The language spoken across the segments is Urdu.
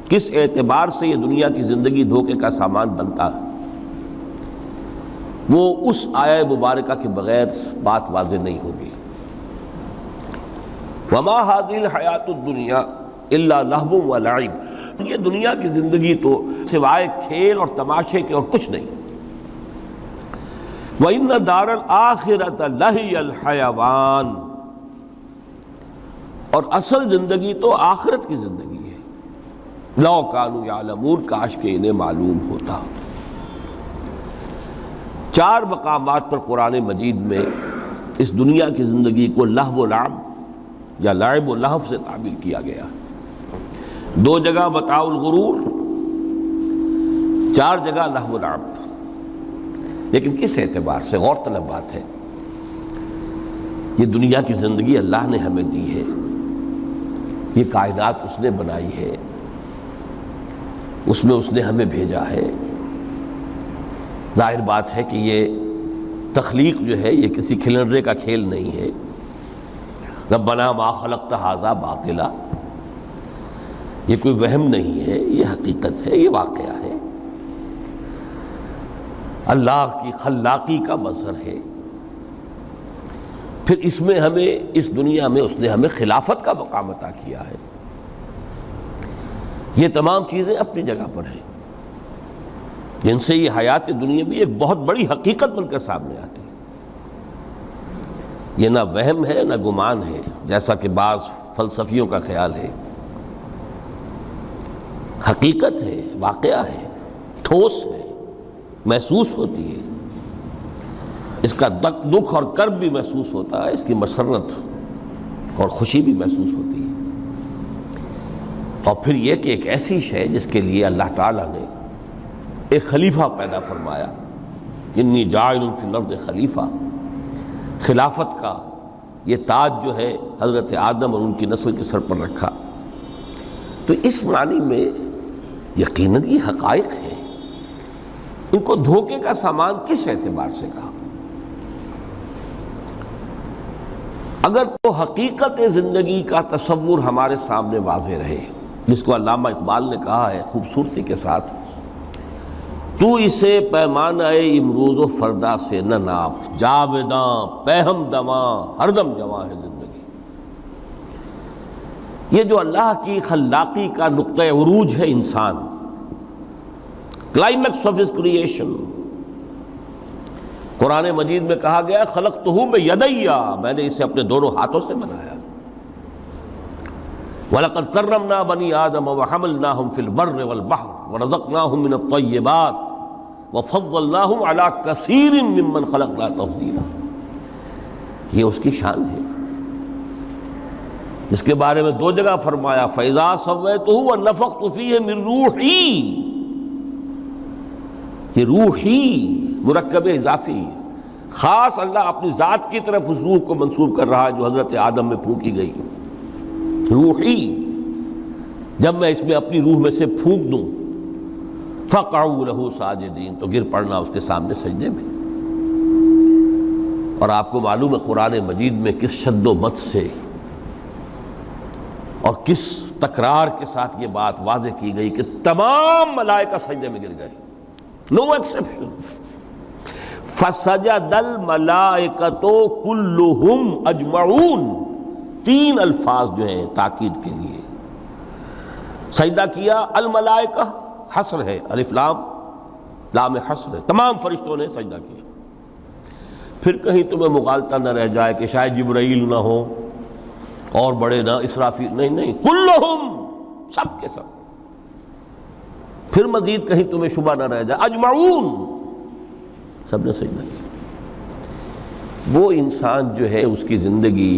کس اعتبار سے یہ دنیا کی زندگی دھوکے کا سامان بنتا ہے، وہ اس آیہ مبارکہ کے بغیر بات واضح نہیں ہوگی۔ وما هذه الحیات الدنیا الا لہو ولعب، یہ دنیا کی زندگی تو سوائے کھیل اور تماشے کے اور کچھ نہیں۔ وَإِنَّ دَارَ الْآخِرَةَ لَهِيَ الْحَيَوَانُ، اور اصل زندگی تو آخرت کی زندگی ہے۔ لَوْ كَانُوا يَعْلَمُونَ، کاش کہ انہیں معلوم ہوتا۔ 4 مقامات پر قرآن مجید میں اس دنیا کی زندگی کو لہو و لعب یا لعب و لہو سے تعبیر کیا گیا۔ 2 جگہ متاع الغرور، 4 جگہ لہو و لعب۔ لیکن کس اعتبار سے؟ غور طلب بات ہے۔ یہ دنیا کی زندگی اللہ نے ہمیں دی ہے، یہ کائنات اس نے بنائی ہے، اس میں اس نے ہمیں بھیجا ہے۔ ظاہر بات ہے کہ یہ تخلیق جو ہے یہ کسی کھلنڈرے کا کھیل نہیں ہے۔ ربنا ما خلقت ھذا باطلا، یہ کوئی وہم نہیں ہے، یہ حقیقت ہے، یہ واقعہ ہے، اللہ کی خلاقی کا مظہر ہے۔ پھر اس میں ہمیں، اس دنیا میں اس نے ہمیں خلافت کا مقام عطا کیا ہے۔ یہ تمام چیزیں اپنی جگہ پر ہیں، جن سے یہ حیات دنیا بھی ایک بہت بڑی حقیقت بن کر سامنے آتی ہے۔ یہ نہ وہم ہے نہ گمان ہے، جیسا کہ بعض فلسفیوں کا خیال ہے۔ حقیقت ہے، واقعہ ہے، ٹھوس ہے، محسوس ہوتی ہے، اس کا دکھ اور کرب بھی محسوس ہوتا ہے، اس کی مسرت اور خوشی بھی محسوس ہوتی ہے۔ اور پھر یہ کہ ایک ایسی شے جس کے لیے اللہ تعالیٰ نے ایک خلیفہ پیدا فرمایا، انی جاعل فی الارض خلیفہ، خلافت کا یہ تاج جو ہے حضرت آدم اور ان کی نسل کے سر پر رکھا۔ تو اس معنی میں یقیناً یہ حقائق ہیں، ان کو دھوکے کا سامان کس اعتبار سے کہا؟ اگر تو حقیقت زندگی کا تصور ہمارے سامنے واضح رہے، جس کو علامہ اقبال نے کہا ہے خوبصورتی کے ساتھ، تو اسے پیمانہ امروز و فردا سے نہ ناپ، جاوداں پہم دواں ہر دم جواں ہے زندگی۔ یہ جو اللہ کی خلاقی کا نقطہ عروج ہے انسان، کلائمیکس آف ہز کریشن، قرآن مجید میں کہا گیا خلقتہ بیدی، میں نے اسے اپنے دونوں ہاتھوں سے بنایا۔ وَلَقَدْ كَرَّمْنَا بَنِي آدَمَ وَحَمَلْنَاهُمْ فِي الْبَرِّ وَالْبَحْرِ وَرَزَقْنَاهُمْ مِنَ الطَّيِّبَاتِ وَفَضَّلْنَاهُمْ عَلَى كَثِيرٍ مِّمَّنْ خَلَقْنَا تَفْضِيلًا۔ یہ اس کی شان ہے، جس کے بارے میں 2 جگہ فرمایا فَإِذَا سَوَّيْتُهُ وَنَفَخْتُ فِيهِ مِن رُوحِي، یہ روحی مرکب اضافی، خاص اللہ اپنی ذات کی طرف اس روح کو منسوب کر رہا ہے جو حضرت آدم میں پھونکی گئی۔ روحی، جب میں اس میں اپنی روح میں سے پھونک دوں، فَقَعُوا لَهُ سَاجِدِينَ، تو گر پڑنا اس کے سامنے سجدے میں۔ اور آپ کو معلوم ہے قرآن مجید میں کس شد و مت سے اور کس تکرار کے ساتھ یہ بات واضح کی گئی کہ تمام ملائکہ سجدے میں گر گئے، نو ایکسیپشن۔ فَسَجَدَ الْمَلَائِكَةُ كُلُّهُمْ أَجْمَعُونَ، 3 الفاظ جو ہیں تاکید کے لیے۔ سجدہ کیا الملائکہ، حصر ہے، الف لام، لام حصر ہے، تمام فرشتوں نے سجدہ کیا۔ پھر کہیں تمہیں مغالطہ نہ رہ جائے کہ شاید جبرائیل نہ ہو اور بڑے نہ اسرافیل، نہیں، کلہم، سب کے سب۔ پھر مزید کہیں تمہیں شبہ نہ رہ جائے، اجمعون، سب نے سجدہ کیا۔ وہ انسان جو ہے اس کی زندگی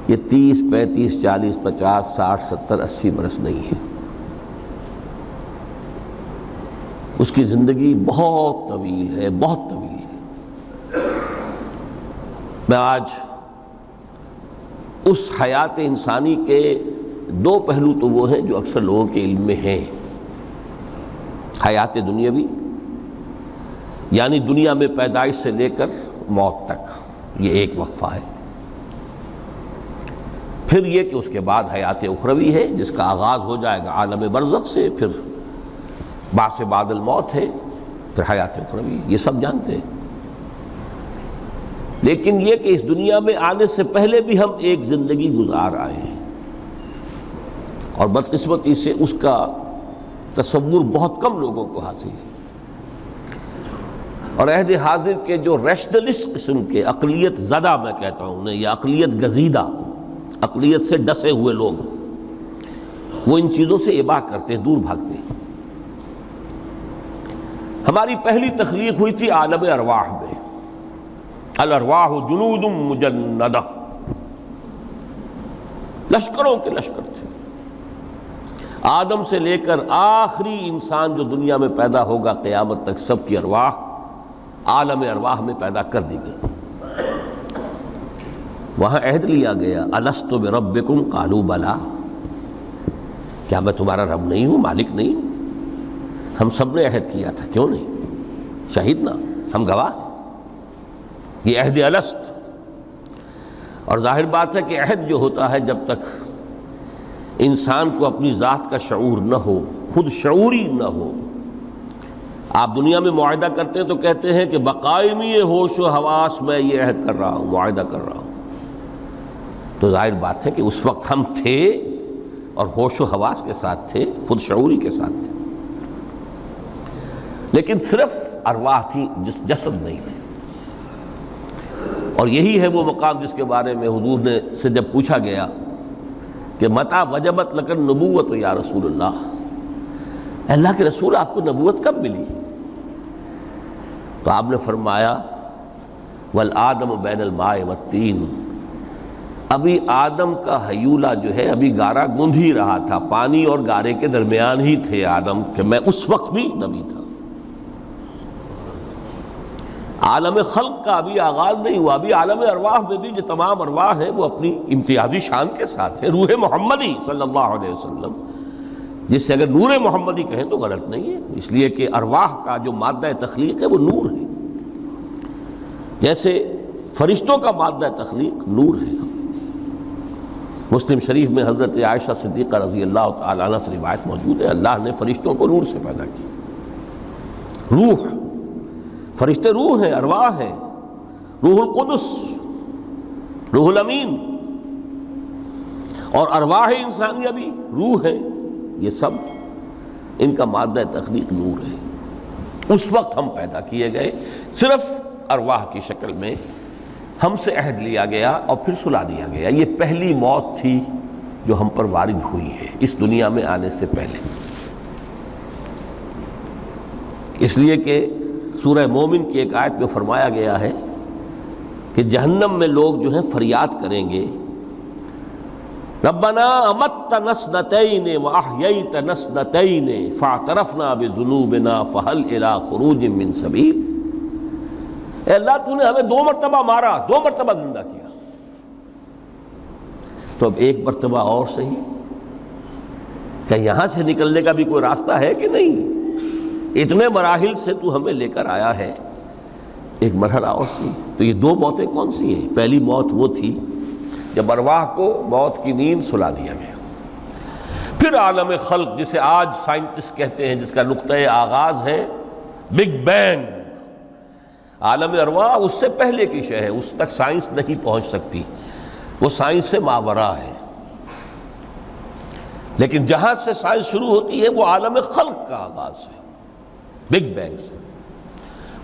یہ 30 35 40 50 60 70 80 برس نہیں ہے، اس کی زندگی بہت طویل ہے، بہت طویل ہے۔ میں آج اس حیات انسانی کے 2 پہلو تو وہ ہیں جو اکثر لوگوں کے علم میں ہیں۔ حیات دنیاوی، یعنی دنیا میں پیدائش سے لے کر موت تک، یہ ایک وقفہ ہے۔ پھر یہ کہ اس کے بعد حیات اخروی ہے جس کا آغاز ہو جائے گا عالم برزخ سے، پھر بعث بعد الموت ہے، پھر حیات اخروی، یہ سب جانتے ہیں۔ لیکن یہ کہ اس دنیا میں آنے سے پہلے بھی ہم ایک زندگی گزار آئے ہیں، اور بدقسمتی سے اس کا تصور بہت کم لوگوں کو حاصل ہے، اور عہد حاضر کے جو ریشنلسٹ قسم کے عقلیت زدہ میں کہتا ہوں انہیں، یا عقلیت گزیدہ، عقلیت سے ڈسے ہوئے لوگ، وہ ان چیزوں سے اباع کرتے ہیں، دور بھاگتے ہیں۔ ہماری پہلی تخلیق ہوئی تھی عالم ارواح میں، الارواح جنود مجندہ، لشکروں کے لشکر تھے۔ آدم سے لے کر آخری انسان جو دنیا میں پیدا ہوگا قیامت تک، سب کی ارواح عالم ارواح میں پیدا کر دی گئی۔ وہاں عہد لیا گیا، الست بربکم قالوا بلا، کیا میں تمہارا رب نہیں ہوں، مالک نہیں ہوں؟ ہم سب نے عہد کیا تھا، کیوں نہیں؟ شہیدنا، ہم گواہ ہیں، یہ عہد الست۔ اور ظاہر بات ہے کہ عہد جو ہوتا ہے جب تک انسان کو اپنی ذات کا شعور نہ ہو، خود شعوری نہ ہو، آپ دنیا میں معاہدہ کرتے ہیں تو کہتے ہیں کہ بقائمی ہوش و حواس میں یہ عہد کر رہا ہوں، معاہدہ کر رہا ہوں، تو ظاہر بات ہے کہ اس وقت ہم تھے اور ہوش و حواس کے ساتھ تھے، خود شعوری کے ساتھ تھے، لیکن صرف ارواح تھی، جسد نہیں تھے۔ اور یہی ہے وہ مقام جس کے بارے میں حضور نے سے جب پوچھا گیا کہ متى وجبت لک النبوۃ یا رسول اللہ، اللہ کے رسول آپ کو نبوت کب ملی؟ تو آپ نے فرمایا والآدم بین الماء والطین، ابھی آدم کا حیولہ جو ہے ابھی گارا گوندھ ہی رہا تھا، پانی اور گارے کے درمیان ہی تھے آدم، کہ میں اس وقت بھی نبی تھا۔ عالم خلق کا ابھی آغاز نہیں ہوا، ابھی عالم ارواح میں بھی جو تمام ارواح ہیں وہ اپنی امتیازی شان کے ساتھ ہیں۔ روح محمدی صلی اللہ علیہ وسلم، جس سے اگر نور محمدی کہیں تو غلط نہیں ہے، اس لیے کہ ارواح کا جو مادہ تخلیق ہے وہ نور ہے، جیسے فرشتوں کا مادہ تخلیق نور ہے۔ مسلم شریف میں حضرت عائشہ صدیقہ رضی اللہ تعالیٰ عنہ سے روایت موجود ہے، اللہ نے فرشتوں کو نور سے پیدا کیا۔ روح، فرشتے روح ہیں، ارواح ہیں، روح القدس، روح الامین، اور ارواح انسانیہ بھی روح ہے، یہ سب ان کا مادہ تخلیق نور ہے۔ اس وقت ہم پیدا کیے گئے، صرف ارواح کی شکل میں ہم سے عہد لیا گیا اور پھر سلا دیا گیا۔ یہ پہلی موت تھی جو ہم پر وارد ہوئی ہے اس دنیا میں آنے سے پہلے، اس لیے کہ سورہ مومن کی ایک آیت میں فرمایا گیا ہے کہ جہنم میں لوگ جو ہیں فریاد کریں گے، ربنا امتنا اثنتین واحییتنا اثنتین فاعترفنا بذنوبنا فہل الی خروج من سبیل۔ اے اللہ، تو نے ہمیں 2 مرتبہ مارا، 2 مرتبہ زندہ کیا، تو اب ایک مرتبہ اور صحیح، کہ یہاں سے نکلنے کا بھی کوئی راستہ ہے کہ نہیں؟ اتنے مراحل سے تو ہمیں لے کر آیا ہے، ایک مرحلہ اور سی۔ تو یہ 2 موتیں کون سی ہیں؟ پہلی موت وہ تھی جب ارواح کو موت کی نیند سلا دیا گیا۔ پھر عالم خلق، جسے آج سائنٹسٹ کہتے ہیں، جس کا نقطۂ آغاز ہے بگ بینگ، عالم ارواح اس سے پہلے کی شے ہے، اس تک سائنس نہیں پہنچ سکتی، وہ سائنس سے ماوراء ہے۔ لیکن جہاں سے سائنس شروع ہوتی ہے وہ عالم خلق کا آغاز ہے، بگ بینگ سے۔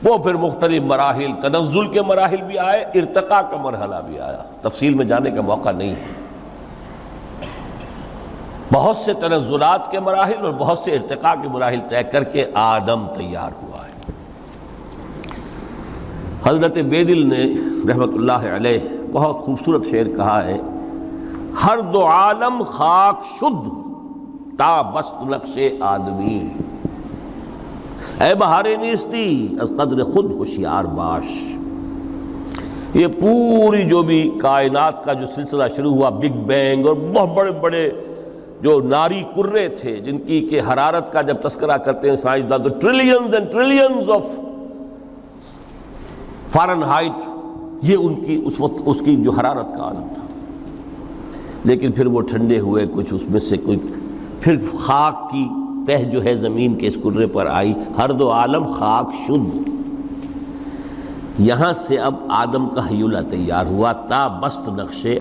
وہ پھر مختلف مراحل، تنزل کے مراحل بھی آئے، ارتقاء کا مرحلہ بھی آیا، تفصیل میں جانے کا موقع نہیں ہے۔ بہت سے تنزلات کے مراحل اور بہت سے ارتقاء کے مراحل طے کر کے آدم تیار ہوا ہے۔ حضرت بیدل نے رحمت اللہ علیہ بہت خوبصورت شعر کہا ہے، ہر 2 عالم خاک شد تا بست نقش آدمی، اے بہار نیستی از قدر خود ہوشیار باش۔ یہ پوری جو بھی کائنات کا جو سلسلہ شروع ہوا، بگ بینگ، اور بہت بڑے بڑے جو ناری کرے تھے جن کی کہ حرارت کا جب تذکرہ کرتے ہیں سائنسداں تو trillions and trillions of foreign height, یہ ان کی اس وقت اس کی جو حرارت کا عالم تھا۔ لیکن پھر وہ ٹھنڈے ہوئے کچھ، اس میں سے کوئی پھر خاک کی تہ جو ہے زمین کے اس کرے پر آئی، ہر دو عالم خاک شد۔ یہاں سے اب آدم کا حیولہ تیار ہوا تا بست نقشے